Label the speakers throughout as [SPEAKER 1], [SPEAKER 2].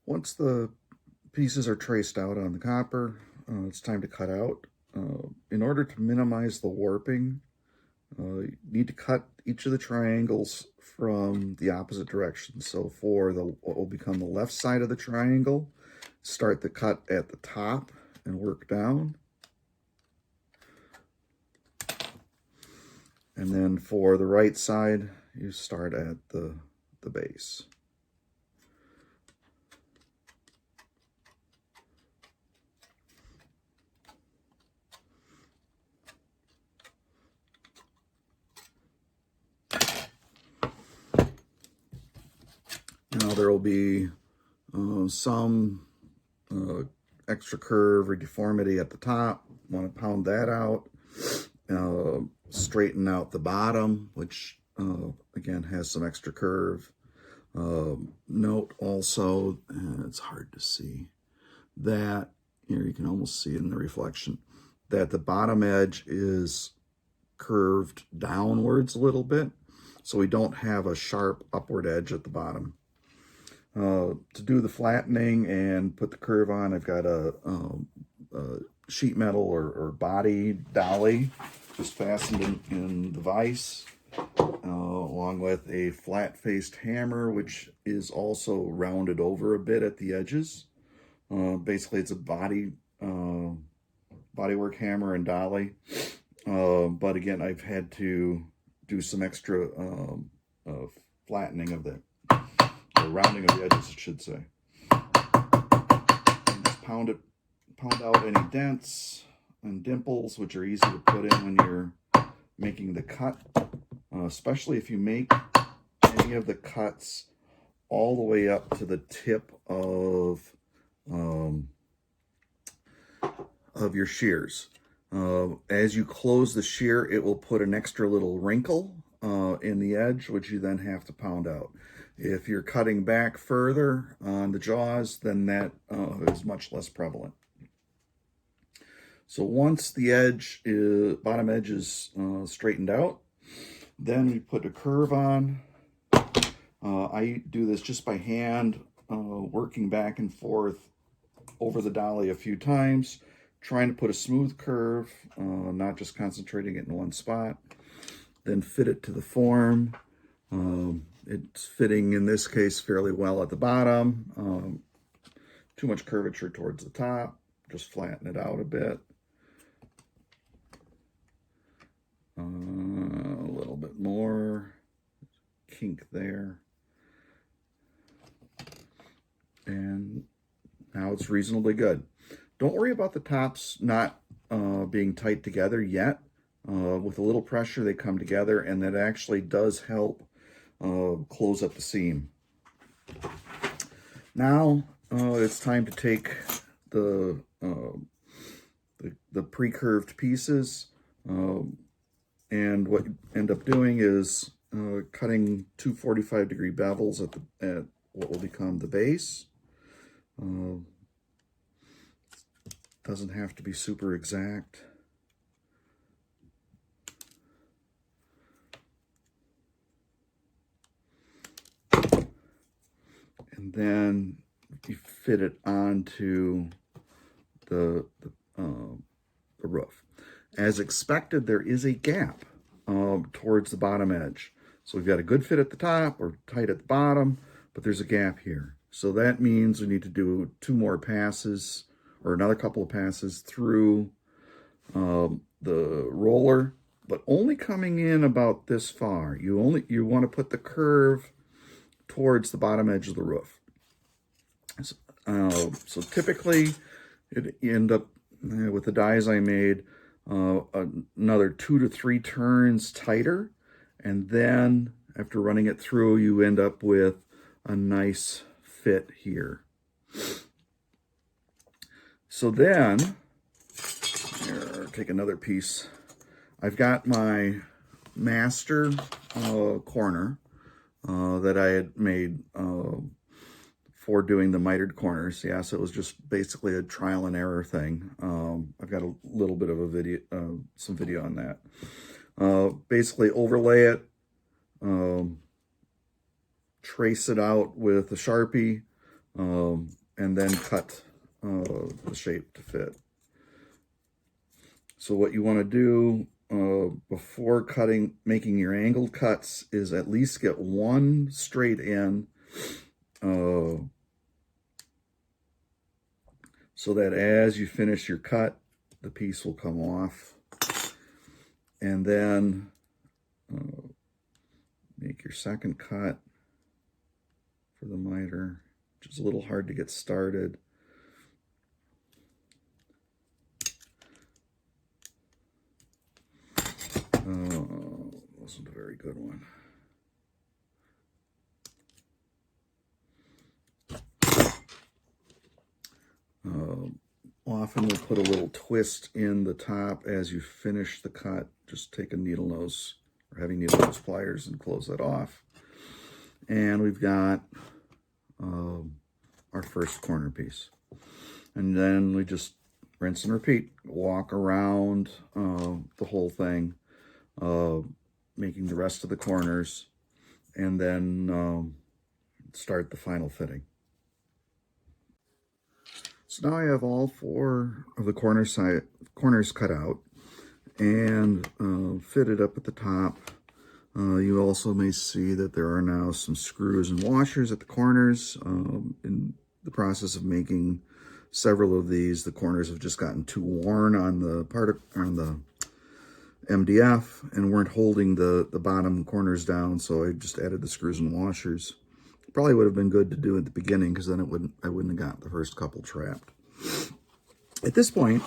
[SPEAKER 1] Once the pieces are traced out on the copper, it's time to cut out. In order to minimize the warping, you need to cut each of the triangles from the opposite direction. So for what will become the left side of the triangle, start the cut at the top and work down. And then for the right side, you start at the base. Now there will be some extra curve or deformity at the top. Want to pound that out. Straighten out the bottom, which again has some extra curve. Note also, it's hard to see, that here you can almost see it in the reflection, that the bottom edge is curved downwards a little bit, so we don't have a sharp upward edge at the bottom. To do the flattening and put the curve on, I've got a sheet metal or body dolly just fastened in the vise, along with a flat-faced hammer, which is also rounded over a bit at the edges. Basically, it's a bodywork hammer and dolly. But again, I've had to do some extra flattening of the rounding of the edges, I should say. And just pound out any dents and dimples, which are easy to put in when you're making the cut, especially if you make any of the cuts all the way up to the tip of your shears. As you close the shear, it will put an extra little wrinkle in the edge, which you then have to pound out. If you're cutting back further on the jaws, then that is much less prevalent. So once the bottom edge is straightened out, then we put a curve on. I do this just by hand, working back and forth over the dolly a few times, trying to put a smooth curve, not just concentrating it in one spot. Then fit it to the form. It's fitting, in this case, fairly well at the bottom. Too much curvature towards the top. Just flatten it out a bit. A little bit more. Kink there. And now it's reasonably good. Don't worry about the tops not being tight together yet. With a little pressure, they come together, and that actually does help close up the seam. Now it's time to take the pre-curved pieces, and what you end up doing is cutting two 45-degree bevels at what will become the base. Doesn't have to be super exact. And then you fit it onto the roof. As expected, there is a gap towards the bottom edge. So we've got a good fit at the top or tight at the bottom, but there's a gap here. So that means we need to do two more passes or another couple of passes through the roller, but only coming in about this far. You want to put the curve towards the bottom edge of the roof. So typically, you end up with the dies I made, another 2 to 3 turns tighter, and then after running it through, you end up with a nice fit here. So then, here, take another piece. I've got my master corner that I had made for doing the mitered corners. Yeah, so it was just basically a trial and error thing. I've got a little bit of a video, some video on that. Basically overlay it, trace it out with a Sharpie, and then cut the shape to fit. So what you want to do before making your angled cuts is at least get one straight in, so that as you finish your cut, the piece will come off. And then make your second cut for the miter, which is a little hard to get started. Wasn't a very good one. Often we'll put a little twist in the top as you finish the cut. Just take a needle nose or heavy needle nose pliers and close that off. And we've got our first corner piece. And then we just rinse and repeat. Walk around the whole thing, making the rest of the corners, and then start the final fitting. So now I have all 4 of the corners cut out and fitted up at the top. You also may see that there are now some screws and washers at the corners. In the process of making several of these, the corners have just gotten too worn on the MDF and weren't holding the bottom corners down, so I just added the screws and washers. Probably would have been good to do at the beginning, because then I wouldn't have got the first couple trapped. At this point,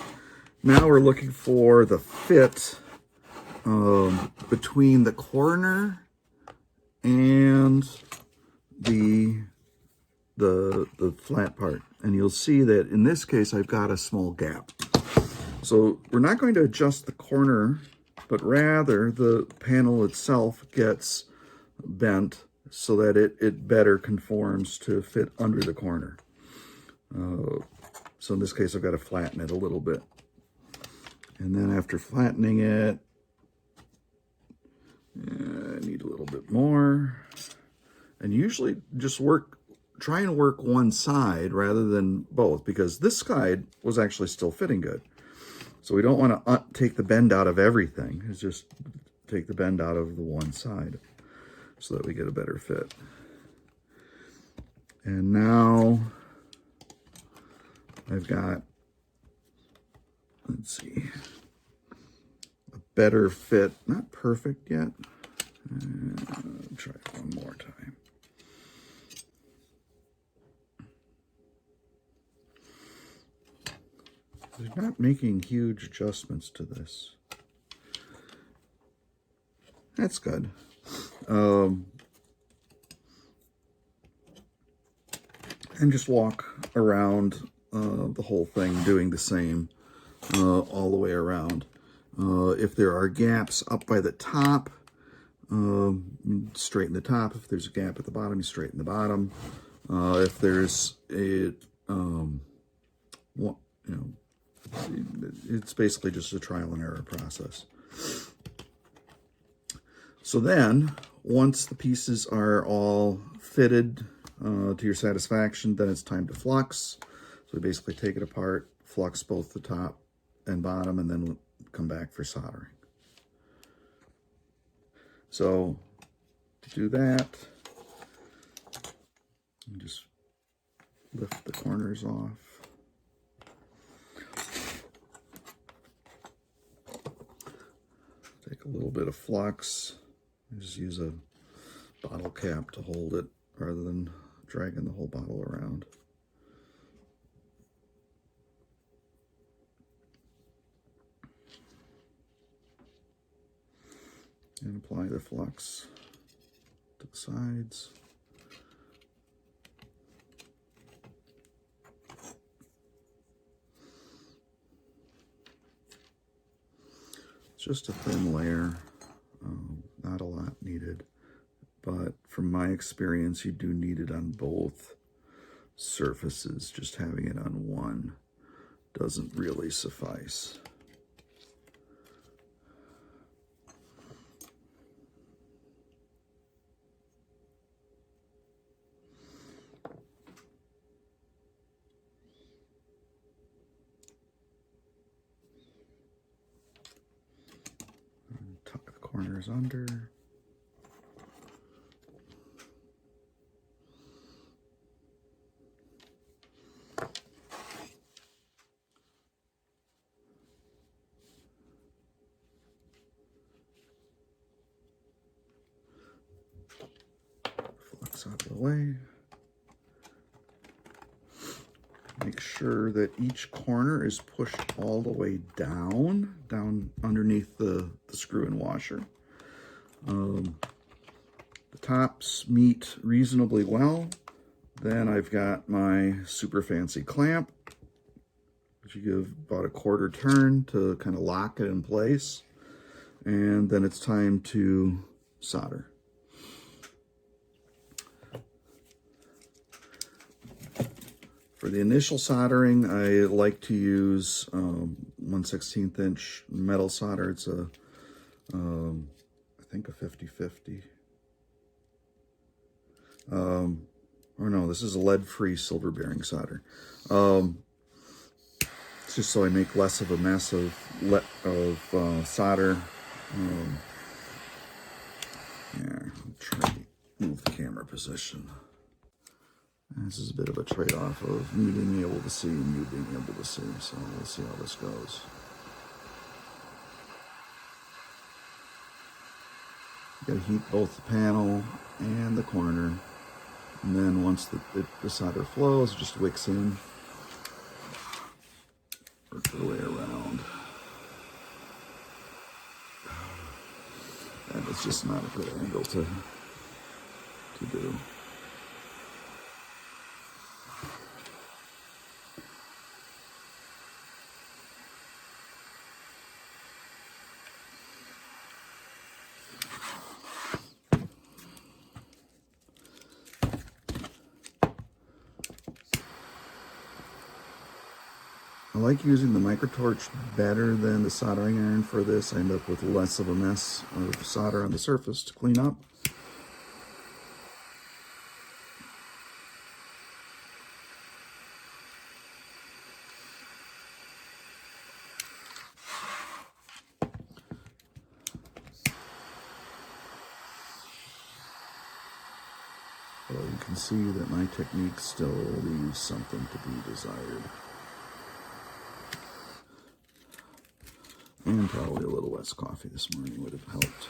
[SPEAKER 1] now we're looking for the fit between the corner and the flat part. And you'll see that in this case, I've got a small gap. So we're not going to adjust the corner, but rather the panel itself gets bent so that it better conforms to fit under the corner. So in this case, I've got to flatten it a little bit. And then after flattening it, I need a little bit more. And usually just try and work one side rather than both, because this side was actually still fitting good. So we don't want to take the bend out of everything. It's just take the bend out of the one side so that we get a better fit. And now I've got, let's see, a better fit. Not perfect yet. Try it one more time. They're not making huge adjustments to this. That's good. And just walk around the whole thing doing the same all the way around. If there are gaps up by the top, straighten the top. If there's a gap at the bottom, you straighten the bottom. If there's it's basically just a trial and error process. So then, once the pieces are all fitted to your satisfaction, then it's time to flux. So we basically take it apart, flux both the top and bottom, and then come back for soldering. So to do that, just lift the corners off. Take a little bit of flux. Just use a bottle cap to hold it rather than dragging the whole bottle around. And apply the flux to the sides. It's just a thin layer, not a lot needed, but from my experience, you do need it on both surfaces. Just having it on one doesn't really suffice. wires under. Flux out of the way. Make sure that each corner is pushed all the way down underneath the screw and washer. The tops meet reasonably well. Then I've got my super fancy clamp, which you give about a quarter turn to kind of lock it in place. And then it's time to solder. For the initial soldering, I like to use 1/16 inch metal solder. It's a, I think a 50/50. Or no, this is a lead-free silver bearing solder. It's just so I make less of a mess of solder. Yeah, I'll try to move the camera position. This is a bit of a trade-off of me being able to see and you being able to see, so we'll see how this goes. You gotta heat both the panel and the corner, and then once the solder flows, it just wicks in, work your way around. And it's just not a good angle to do. I like using the microtorch better than the soldering iron for this. I end up with less of a mess of solder on the surface to clean up. But you can see that my technique still leaves something to be desired. And probably a little less coffee this morning would have helped.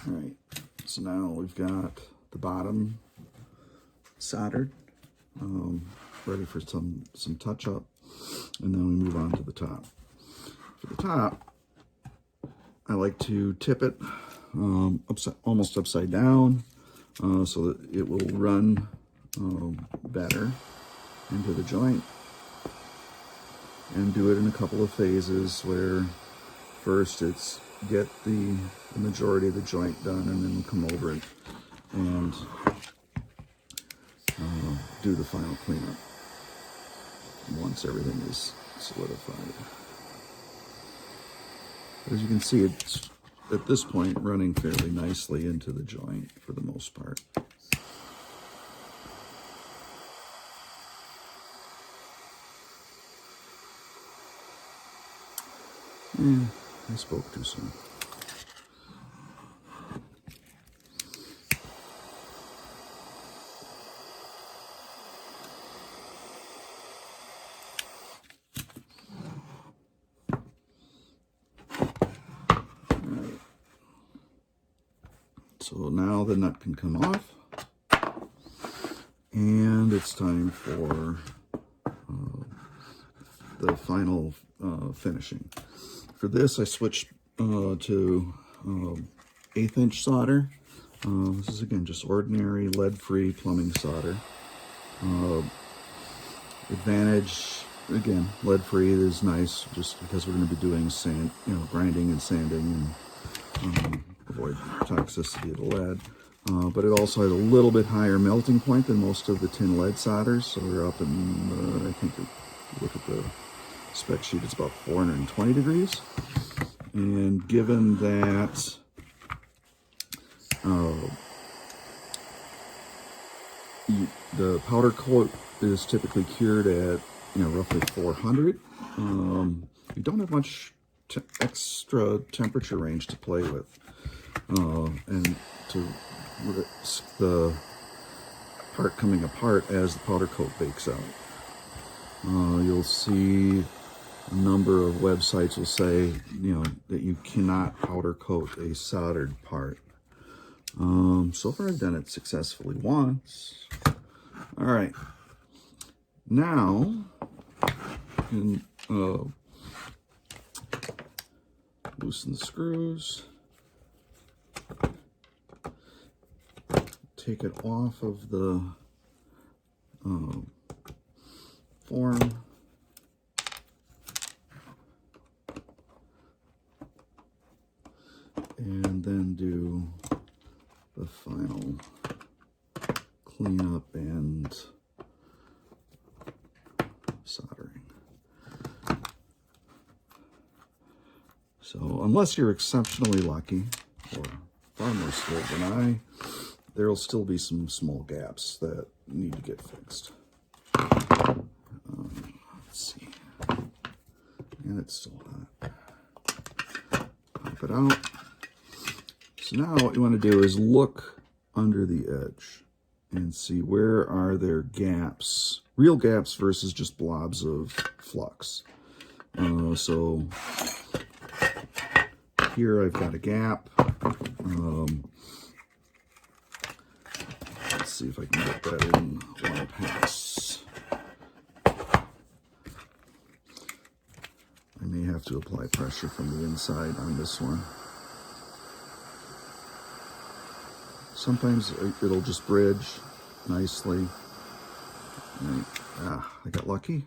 [SPEAKER 1] All right, so now we've got the bottom soldered, ready for some touch up, and then we move on to the top. For the top, I like to tip it almost upside down so that it will run better into the joint, and do it in a couple of phases where first it's get the majority of the joint done and then come over it and do the final cleanup once everything is solidified. As you can see, it's at this point running fairly nicely into the joint for the most part. I spoke too soon. Alright. So now the nut can come off, and it's time for the final finishing. For this, I switched to 1/8 inch solder. This is again just ordinary lead-free plumbing solder. Advantage, again, lead-free is nice just because we're going to be doing grinding and sanding and avoid toxicity of the lead. But it also has a little bit higher melting point than most of the tin lead solders. So we're up in, I think if you look at the spec sheet, it's about 420 degrees. And given that the powder coat is typically cured at, roughly 400, you don't have much extra temperature range to play with, and to risk the part coming apart as the powder coat bakes out. You'll see a number of websites will say, that you cannot powder coat a soldered part. So far I've done it successfully once. All right, now you can loosen the screws, take it off of the form, and then do the final cleanup and soldering. So unless you're exceptionally lucky or far more skilled than I, there will still be some small gaps that need to get fixed. Let's see. And it's still hot. Pop it out. So now what you want to do is look under the edge and see where are there gaps, real gaps versus just blobs of flux. So here I've got a gap. Let's see if I can get that in one pass. I may have to apply pressure from the inside on this one. Sometimes it'll just bridge nicely. I got lucky.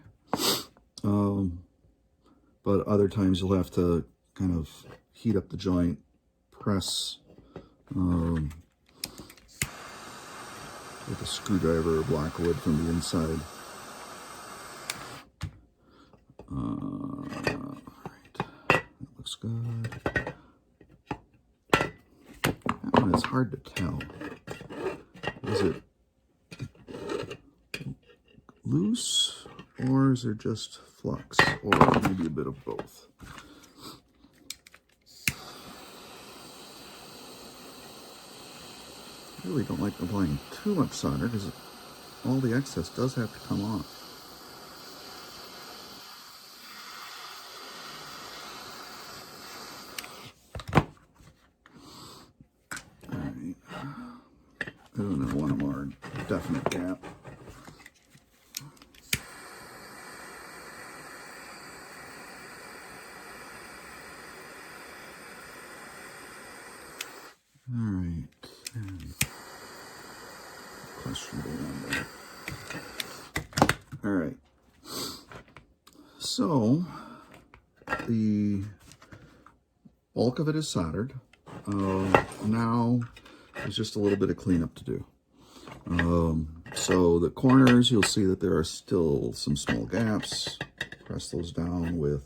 [SPEAKER 1] But other times you'll have to kind of heat up the joint, press with a screwdriver or block wood from the inside. All right, that looks good. That one is hard to tell. Is it loose, or is there just flux, or maybe a bit of both? I really don't like applying too much solder because all the excess does have to come off. All right. Oh no, one more definite gap. All right. Questionable one there. All right. So the bulk of it is soldered. Now there's just a little bit of cleanup to do. So the corners, you'll see that there are still some small gaps. Press those down with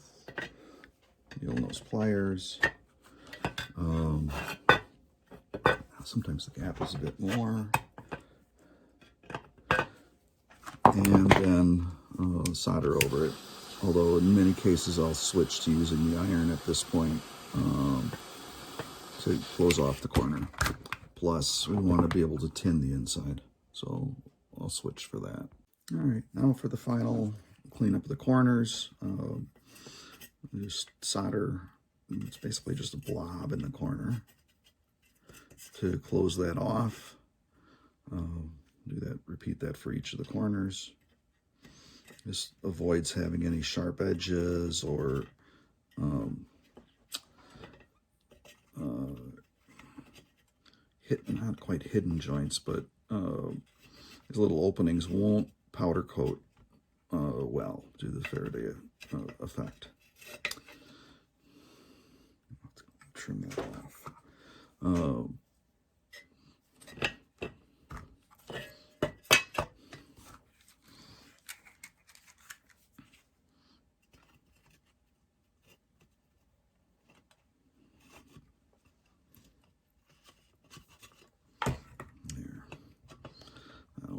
[SPEAKER 1] needle nose pliers. Sometimes the gap is a bit more. And then solder over it. Although in many cases I'll switch to using the iron at this point to close off the corner. Plus we want to be able to tin the inside, so I'll switch for that. All right, now for the final cleanup of the corners. Just solder, it's basically just a blob in the corner. To close that off, do that, repeat that for each of the corners. This avoids having any sharp edges or not quite hidden joints, but these little openings won't powder coat well due to the Faraday effect. Let's trim that off. That'll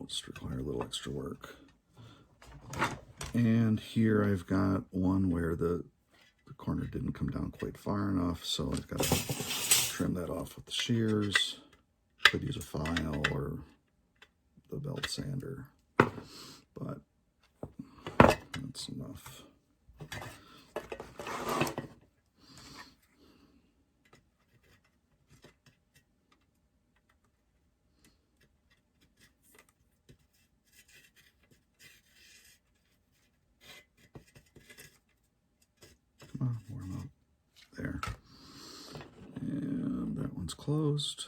[SPEAKER 1] just require a little extra work. And here I've got one where the corner didn't come down quite far enough, so I've got to trim that off with the shears. Could use a file or the belt sander, but that's enough. Warm up there, and that one's closed.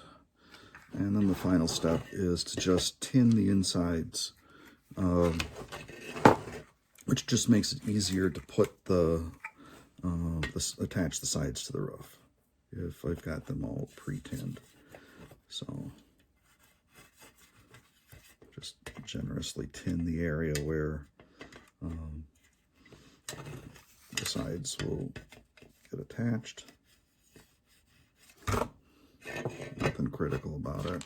[SPEAKER 1] And then the final step is to just tin the insides, which just makes it easier to put attach the sides to the roof if I've got them all pre-tinned. So just generously tin the area where the sides will get attached. Nothing critical about it.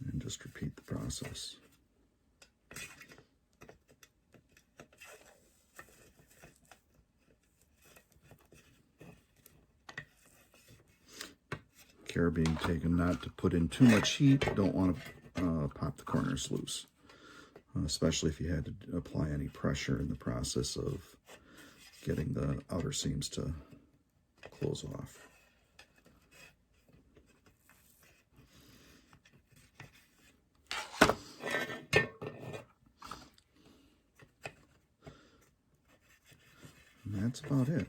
[SPEAKER 1] And just repeat the process. Care being taken not to put in too much heat. Don't want to pop the corners loose, especially if you had to apply any pressure in the process of getting the outer seams to close off. And that's about it.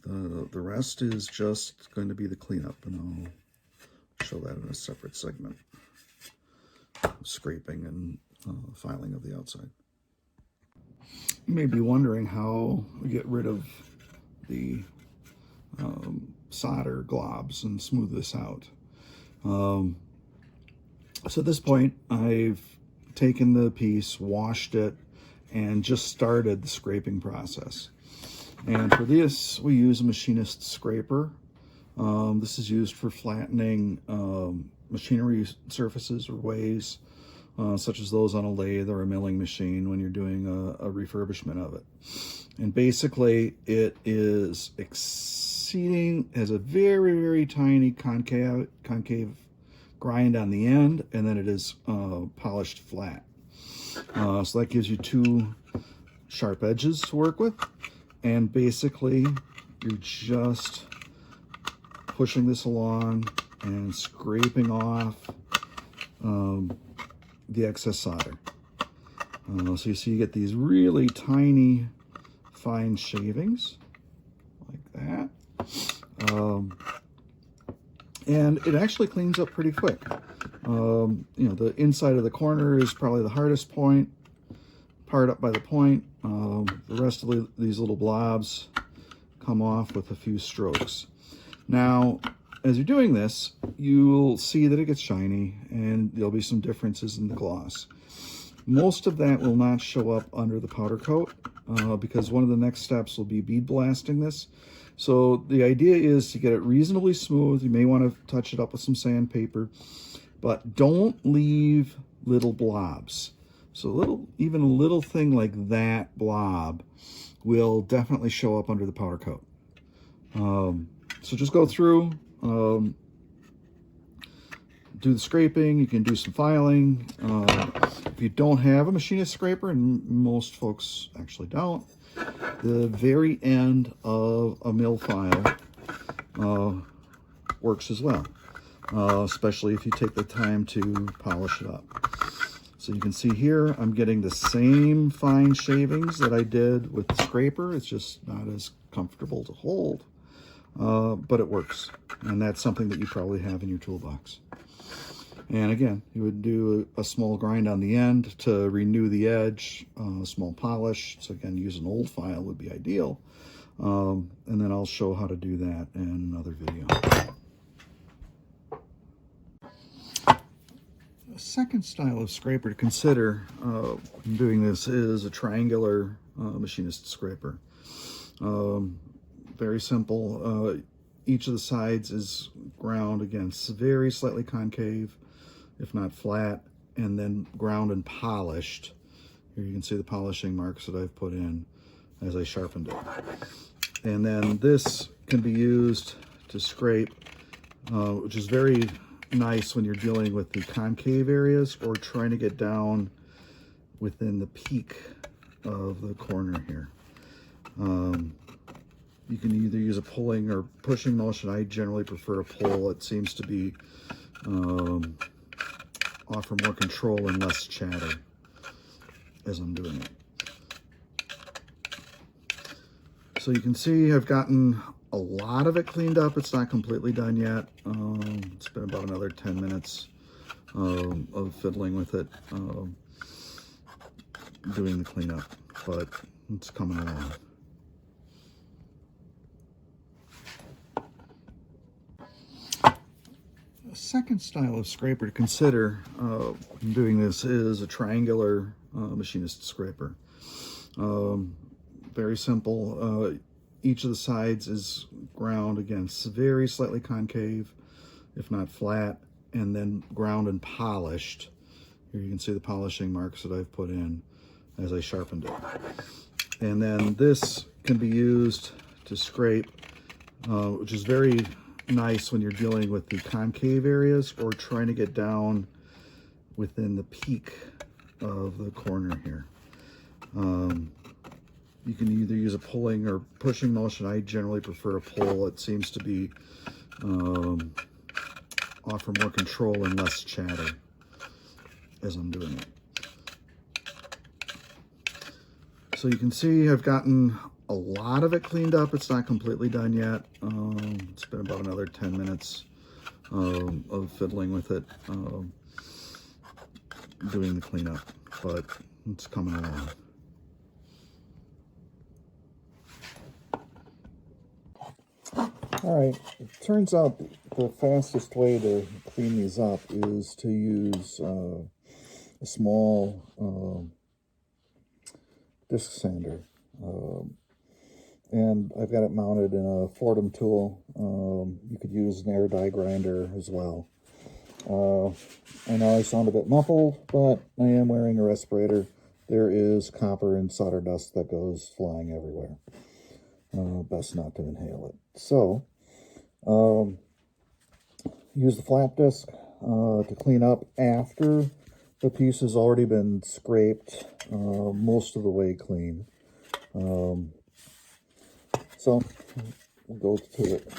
[SPEAKER 1] The rest is just going to be the cleanup, and I'll show that in a separate segment. Scraping and filing of the outside. You may be wondering how we get rid of the solder globs and smooth this out. So at this point, I've taken the piece, washed it, and just started the scraping process. And for this, we use a Machinist scraper. This is used for flattening machinery surfaces or ways, such as those on a lathe or a milling machine when you're doing a refurbishment of it. And basically, it is has a very, very tiny concave grind on the end, and then it is polished flat. So that gives you two sharp edges to work with. And basically, you're just pushing this along and scraping off the excess solder. So you see you get these really tiny, fine shavings, like that. And it actually cleans up pretty quick. You know, the inside of the corner is probably the hardest part up by the point. The rest of these little blobs come off with a few strokes. Now, as you're doing this, you'll see that it gets shiny and there'll be some differences in the gloss. Most of that will not show up under the powder coat because one of the next steps will be bead blasting this. So the idea is to get it reasonably smooth. You may want to touch it up with some sandpaper, but don't leave little blobs. So even a little thing like that blob will definitely show up under the powder coat. So just go through, do the scraping. You can do some filing. If you don't have a Machinist scraper, and most folks actually don't, the very end of a mill file works as well, especially if you take the time to polish it up. So you can see here, I'm getting the same fine shavings that I did with the scraper. It's just not as comfortable to hold, but it works. And that's something that you probably have in your toolbox. And again, you would do a small grind on the end to renew the edge, a small polish. So again, use an old file would be ideal. And then I'll show how to do that in another video. A second style of scraper to consider when doing this is a triangular machinist scraper. Very simple. Each of the sides is ground, again, very slightly concave, if not flat, and then ground and polished. Here you can see the polishing marks that I've put in as I sharpened it. And then this can be used to scrape, which is very nice when you're dealing with the concave areas or trying to get down within the peak of the corner here. You can either use a pulling or pushing motion. I generally prefer a pull. It seems to be offer more control and less chatter as I'm doing it. So you can see I've gotten a lot of it cleaned up. It's not completely done yet. It's been about another 10 minutes of fiddling with it, doing the cleanup, but it's coming along. A second style of scraper to consider when doing this is a triangular machinist scraper. Very simple. Each of the sides is ground, again, very slightly concave, if not flat, and then ground and polished. Here you can see the polishing marks that I've put in as I sharpened it. And then this can be used to scrape, which is very nice when you're dealing with the concave areas or trying to get down within the peak of the corner here. You can either use a pulling or pushing motion. I generally prefer a pull. It seems to be offer more control and less chatter as I'm doing it. So you can see I've gotten a lot of it cleaned up. It's not completely done yet. It's been about another 10 minutes of fiddling with it, doing the cleanup, but it's coming along. All right, it turns out the fastest way to clean these up is to use a small disc sander. And I've got it mounted in a Fordham tool. You could use an air die grinder as well. I know I sound a bit muffled, but I am wearing a respirator. There is copper and solder dust that goes flying everywhere. Best not to inhale it. So, use the flat disc to clean up after the piece has already been scraped most of the way clean. So, we'll go to it.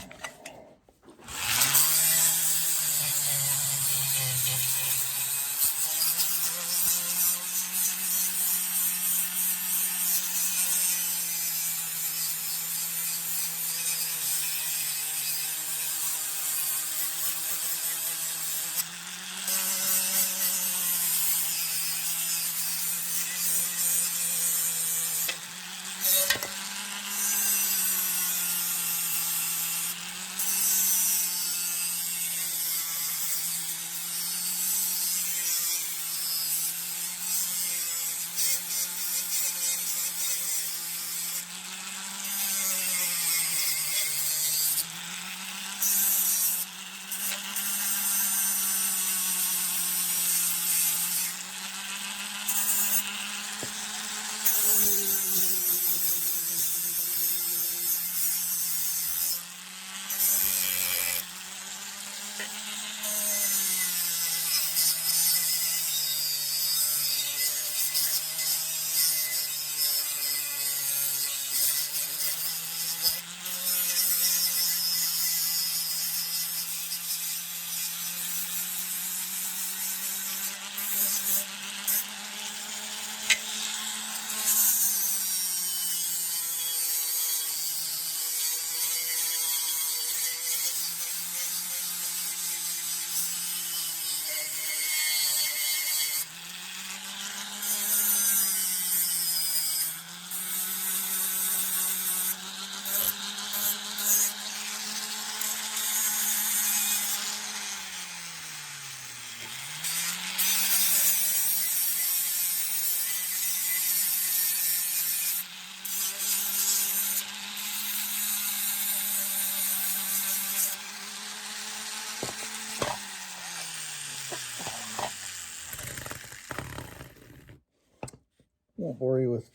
[SPEAKER 1] won't bore you with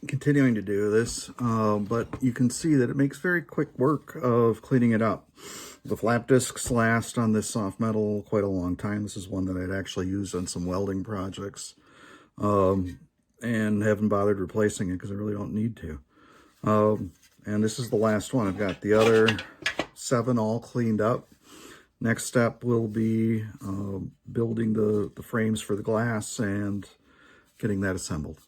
[SPEAKER 1] continuing to do this, but you can see that it makes very quick work of cleaning it up. The flap discs last on this soft metal quite a long time. This is one that I'd actually used on some welding projects, and haven't bothered replacing it because I really don't need to. And this is the last one. I've got the other 7 all cleaned up. Next step will be building the frames for the glass and getting that assembled.